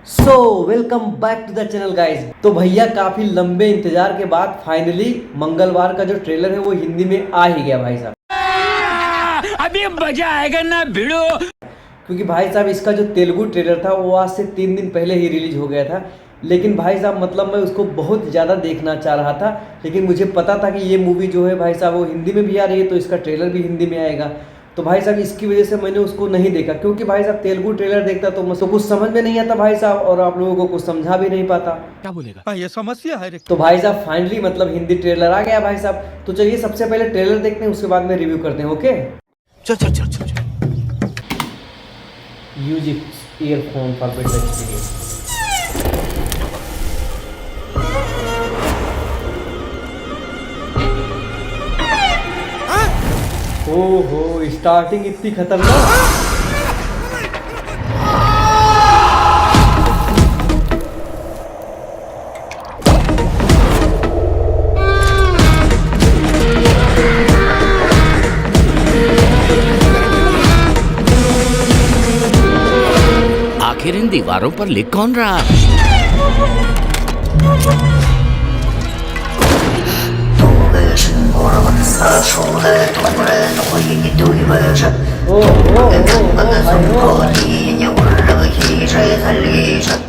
So welcome back to the channel guys. तो भैया काफी लंबे इंतजार के बाद फाइनली मंगलवार का जो ट्रेलर है वो हिंदी में आ ही गया भाई साहब। अभी मजा आएगा ना भिड़ो। क्योंकि भाई साहब इसका जो तेलुगु ट्रेलर था वो आज से 3 दिन पहले ही रिलीज हो गया था। लेकिन भाई साहब मतलब मैं उसको बहुत ज़्यादा देखना चाह रहा था, लेकिन मुझे पता था कि ये मूवी जो है भाई साहब वो हिंदी में भी आ रही है, तो इसका ट्रेलर भी हिंदी में आएगा। तो भाई साहब इसकी वजह से मैंने उसको नहीं देखा, क्योंकि भाई साहब तेलुगु ट्रेलर देखता तो मुझको कुछ समझ में नहीं आता भाई साहब, और आप लोगों को कुछ समझा भी नहीं पाता। क्या बोलेगा ये समस्या है। तो भाई साहब फाइनली मतलब हिंदी ट्रेलर आ गया भाई साहब। तो चलिए सबसे पहले ट्रेलर देखते हैं, उसके बाद में रिव्यू करते हैं। ओके चल चल चल चल चल। Music earphone for better experience. ओहो स्टार्टिंग इतनी खतरनाक। आखिर इन दीवारों पर लिख कौन रहा?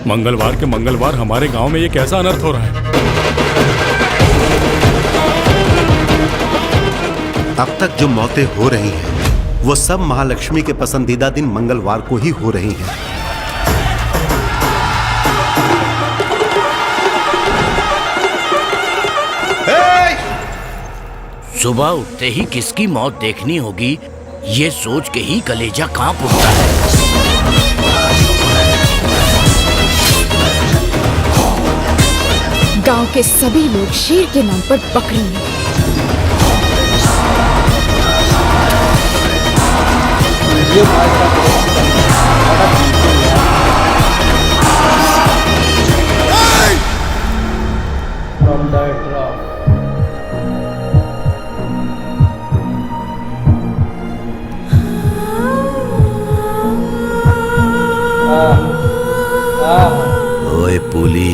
मंगलवार के मंगलवार हमारे गांव में ये कैसा अनर्थ हो रहा है? अब तक जो मौतें हो रही हैं वो सब महालक्ष्मी के पसंदीदा दिन मंगलवार को ही हो रही हैं। सुबह उठते ही किसकी मौत देखनी होगी, ये सोच के ही कलेजा कांप उठता है। गांव के सभी लोग शेर के नाम पर बकरी हैं। ये भाई साहब फ्रॉम द ट्रॉफ। ओए पुली,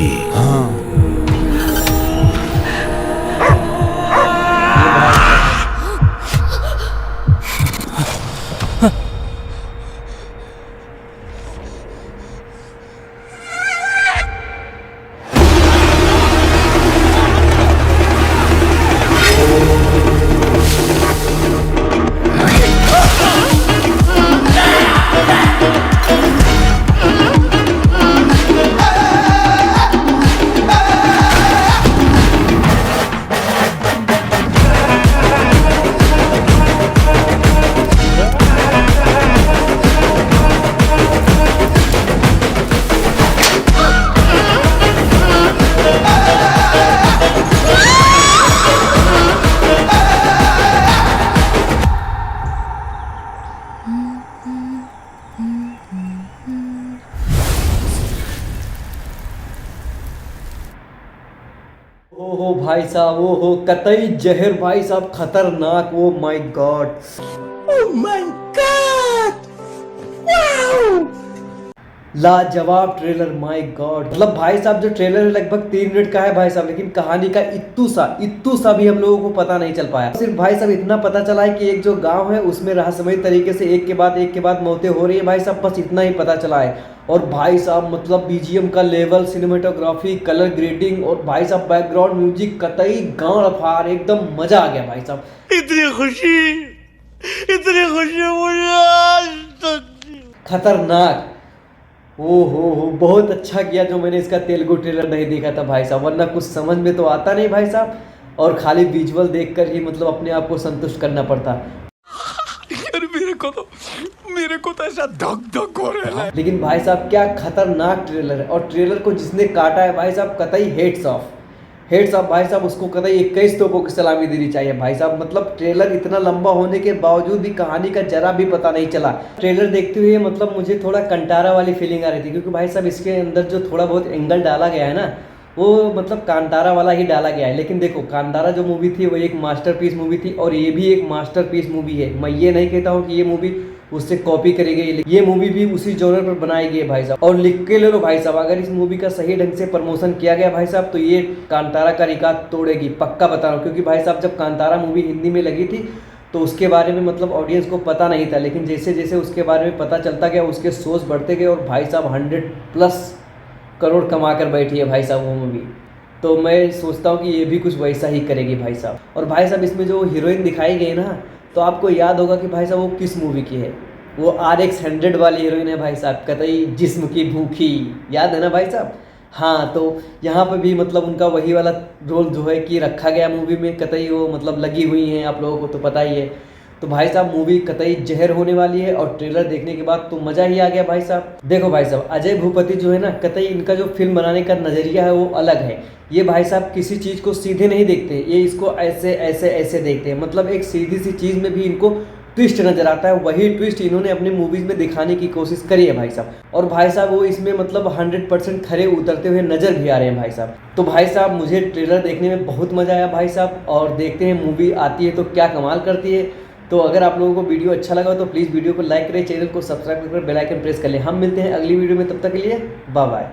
ओहो भाई साहब, ओहो कतई जहर भाई साहब, खतरनाक। ओ माय गॉड, लाजवाब ट्रेलर, माय गॉड। मतलब भाई साहब जो ट्रेलर है लगभग 3 मिनट का है भाई साहब, लेकिन कहानी का इत्तू सा भी हम लोगों को पता नहीं चल पाया। सिर्फ भाई साहब इतना पता चला है कि एक जो गांव है उसमें रहस्यमय तरीके से एक के बाद मौतें हो रही है भाई साहब, बस इतना ही पता चला है। और भाई साहब मतलब बीजीएम का लेवल, सिनेमेटोग्राफी, कलर ग्रेडिंग और भाई साहब बैकग्राउंड म्यूजिक कतई गांड फाड़, एकदम मजा आ गया भाई साहब। इतनी खुशी मुझे आज तक। खतरनाक। ओ हो बहुत अच्छा किया जो मैंने इसका तेलुगु ट्रेलर नहीं देखा था भाई साहब, वरना कुछ समझ में तो आता नहीं भाई साहब, और खाली विजुअल देखकर ही मतलब अपने आप को संतुष्ट करना पड़ता। मेरे को तो ऐसा धक धक हो रहा है। लेकिन भाई साहब क्या खतरनाक ट्रेलर है, और ट्रेलर को जिसने काटा है भाई साहब कतई हेड्स ऑफ भाई साहब, उसको कतई 21 तोपों की सलामी देनी चाहिए भाई साहब। मतलब ट्रेलर इतना लंबा होने के बावजूद भी कहानी का जरा भी पता नहीं चला। ट्रेलर देखते हुए मतलब मुझे थोड़ा कंटारा वाली फीलिंग आ रही थी, क्योंकि भाई साहब इसके अंदर जो थोड़ा बहुत एंगल डाला गया है ना, वो मतलब कांतारा वाला ही डाला गया है। लेकिन देखो कांतारा जो मूवी थी वो एक मास्टरपीस मूवी थी और ये भी एक मास्टरपीस मूवी है। मैं ये नहीं कहता हूँ कि ये मूवी उससे कॉपी करी गई। ये मूवी भी उसी जॉनर पर बनाई गई है भाई साहब। और लिख के ले लो भाई साहब, अगर इस मूवी का सही ढंग से प्रमोशन किया गया भाई साहब तो ये कांतारा का रिकॉर्ड तोड़ेगी, पक्का बता रहा हूँ। क्योंकि भाई साहब जब कांतारा मूवी हिंदी में लगी थी तो उसके बारे में मतलब ऑडियंस को पता नहीं था, लेकिन जैसे जैसे उसके बारे में पता चलता गया उसके शोज बढ़ते गए और भाई साहब 100+ करोड़ कमा कर बैठी है भाई साहब वो मूवी। तो मैं सोचता हूँ कि ये भी कुछ वैसा ही करेगी भाई साहब। और भाई साहब इसमें जो हीरोइन दिखाई गई ना, तो आपको याद होगा कि भाई साहब वो किस मूवी की है, वो RX 100 वाली हीरोइन है भाई साहब, कतई जिस्म की भूखी, याद है ना भाई साहब। हाँ, तो यहाँ पर भी मतलब उनका वही वाला रोल जो है कि रखा गया मूवी में, कतई वो मतलब लगी हुई हैं, आप लोगों को तो पता ही है। तो भाई साहब मूवी कतई जहर होने वाली है और ट्रेलर देखने के बाद तो मज़ा ही आ गया भाई साहब। देखो भाई साहब, अजय भूपति जो है ना, कतई इनका जो फिल्म बनाने का नज़रिया है वो अलग है। ये भाई साहब किसी चीज़ को सीधे नहीं देखते, ये इसको ऐसे ऐसे ऐसे देखते हैं। मतलब एक सीधी सी चीज़ में भी इनको ट्विस्ट नजर आता है, वही ट्विस्ट इन्होंने अपने मूवीज़ में दिखाने की कोशिश करी है भाई साहब। और भाई साहब वो इसमें मतलब 100% खरे उतरते हुए नज़र भी आ रहे हैं भाई साहब। तो भाई साहब मुझे ट्रेलर देखने में बहुत मज़ा आया भाई साहब, और देखते हैं मूवी आती है तो क्या कमाल करती है। तो अगर आप लोगों को वीडियो अच्छा लगा तो प्लीज़ वीडियो को लाइक करें, चैनल को सब्सक्राइब कर बेल आइकन प्रेस कर लें। हम मिलते हैं अगली वीडियो में, तब तक के लिए बाय बाय।